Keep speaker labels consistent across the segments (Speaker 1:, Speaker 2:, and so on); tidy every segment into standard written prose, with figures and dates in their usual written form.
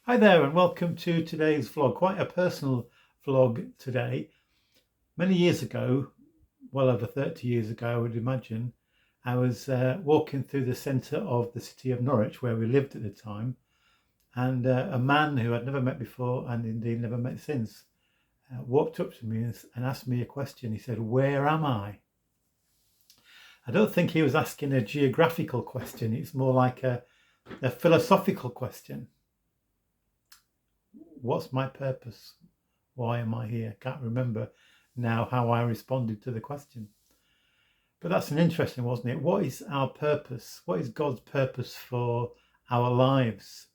Speaker 1: Hi there and welcome to today's vlog. Quite a personal vlog today. Many years ago, well over 30 years ago I would imagine, I was walking through the centre of the city of Norwich where we lived at the time, and a man who I'd never met before and indeed never met since walked up to me and asked me a question. He said, "Where am I?" I don't think he was asking a geographical question. It's more like a philosophical question. What's my purpose? Why am I here? Can't remember now how I responded to the question. But that's an interesting, wasn't it? What is our purpose? What is God's purpose for our lives?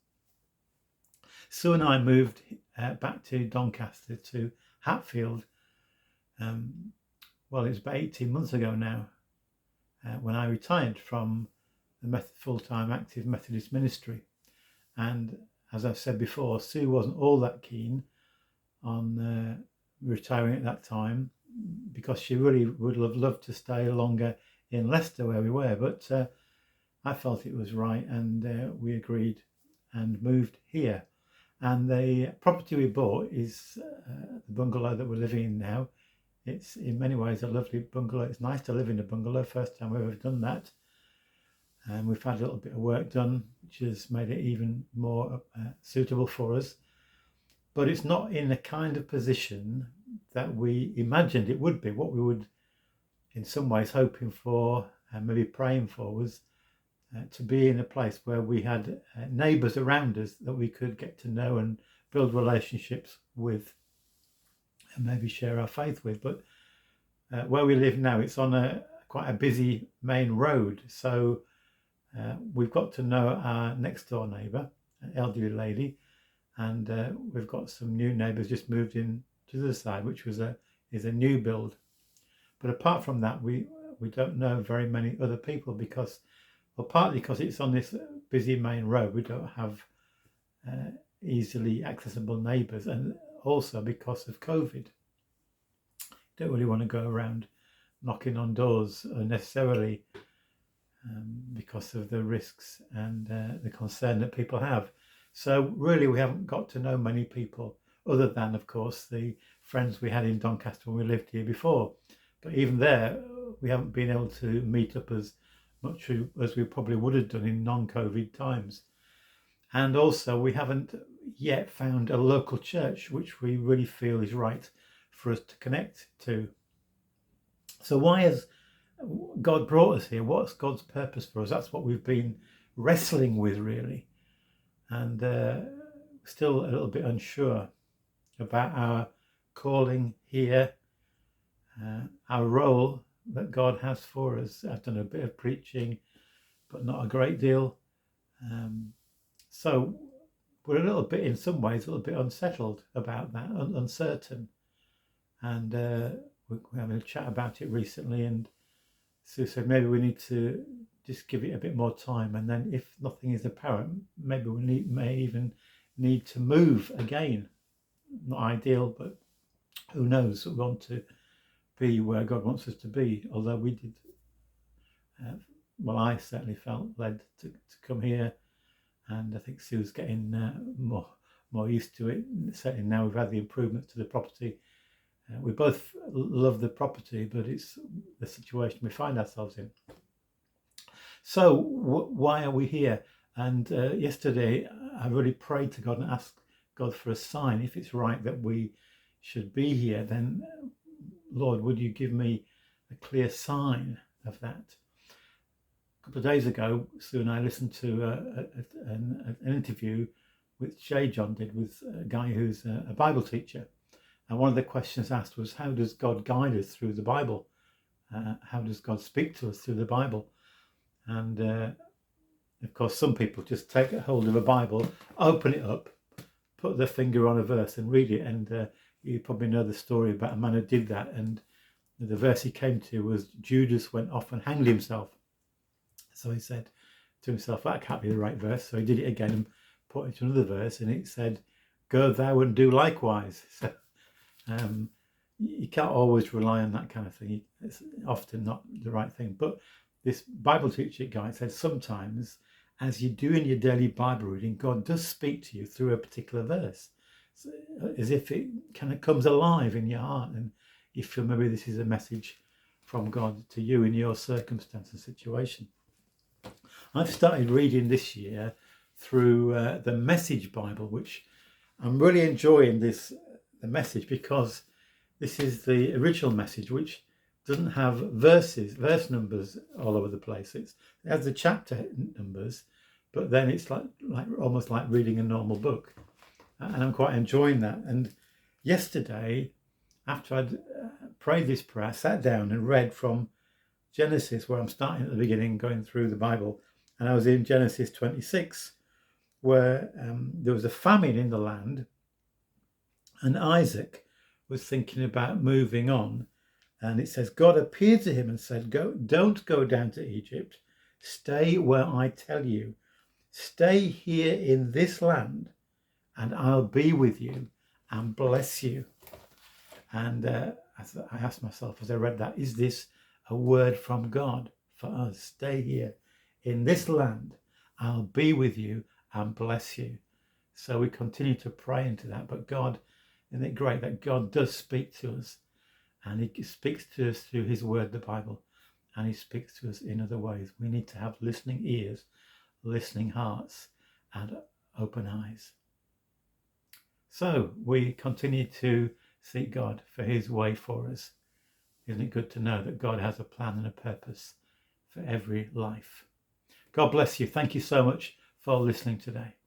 Speaker 1: Sue and I moved back to Doncaster, to Hatfield. Well, it was about 18 months ago now, when I retired from the full-time active Methodist ministry. And as I've said before, Sue wasn't all that keen on retiring at that time, because she really would have loved to stay longer in Leicester where we were, but I felt it was right, and we agreed and moved here. And the property we bought is the bungalow that we're living in now. It's in many ways a lovely bungalow. It's nice to live in a bungalow, first time we've ever done that. And we've had a little bit of work done, which has made it even more suitable for us. But it's not in the kind of position that we imagined it would be. What we would, in some ways, hoping for and maybe praying for was to be in a place where we had neighbours around us that we could get to know and build relationships with and maybe share our faith with. But where we live now, it's on quite a busy main road. So we've got to know our next door neighbour, an elderly lady, and we've got some new neighbours just moved in to the side, which is a new build. But apart from that, we don't know very many other people, because, well, partly because it's on this busy main road, we don't have easily accessible neighbours, and also because of COVID. Don't really want to go around knocking on doors unnecessarily, because of the risks and the concern that people have. So really we haven't got to know many people, other than, of course, the friends we had in Doncaster when we lived here before. But even there, we haven't been able to meet up as much as we probably would have done in non-COVID times. And also we haven't yet found a local church which we really feel is right for us to connect to. So why has God brought us here? What's God's purpose for us? That's what we've been wrestling with, really, and still a little bit unsure about our calling here, our role that God has for us. I've done a bit of preaching, but not a great deal. So we're a little bit, in some ways, a little bit unsettled about that, uncertain. And we're having a chat about it recently, and Sue said maybe we need to just give it a bit more time, and then if nothing is apparent, maybe we may even need to move again. Not ideal, but who knows? We want to be where God wants us to be, although we did, well, I certainly felt led to come here, and I think Sue's getting more used to it. Certainly now we've had the improvements to the property. We both love the property, but it's the situation we find ourselves in. So why are we here? And yesterday I really prayed to God and asked God for a sign. If it's right that we should be here, then Lord, would you give me a clear sign of that? A couple of days ago, Sue and I listened to an interview which J. John did with a guy who's a Bible teacher. And one of the questions asked was, how does God guide us through the Bible? How does God speak to us through the Bible? And of course, some people just take a hold of a Bible, open it up, put their finger on a verse and read it. And you probably know the story about a man who did that. And the verse he came to was, Judas went off and hanged himself. So he said to himself, that can't be the right verse. So he did it again and put it to another verse, and it said, go thou and do likewise. So you can't always rely on that kind of thing. It's often not the right thing. But this Bible teacher guy said sometimes as you do in your daily Bible reading, God does speak to you through a particular verse, so, as if it kind of comes alive in your heart, and you feel maybe this is a message from God to you in your circumstance and situation. I've started reading this year through the Message Bible, which I'm really enjoying the Message, because this is the original Message, which doesn't have verse numbers all over the place. It has the chapter numbers, but then it's like almost like reading a normal book, and I'm quite enjoying that. And yesterday, after I'd prayed this prayer, I sat down and read from Genesis, where I'm starting at the beginning, going through the Bible, and I was in Genesis 26, where there was a famine in the land, and Isaac was thinking about moving on. And it says, God appeared to him and said, don't go down to Egypt. Stay where I tell you. Stay here in this land, and I'll be with you and bless you. And I asked myself as I read that, is this a word from God for us? Stay here in this land. I'll be with you and bless you. So we continue to pray into that. But God, isn't it great that God does speak to us? And he speaks to us through his word, the Bible, and he speaks to us in other ways. We need to have listening ears, listening hearts, and open eyes. So we continue to seek God for his way for us. Isn't it good to know that God has a plan and a purpose for every life? God bless you. Thank you so much for listening today.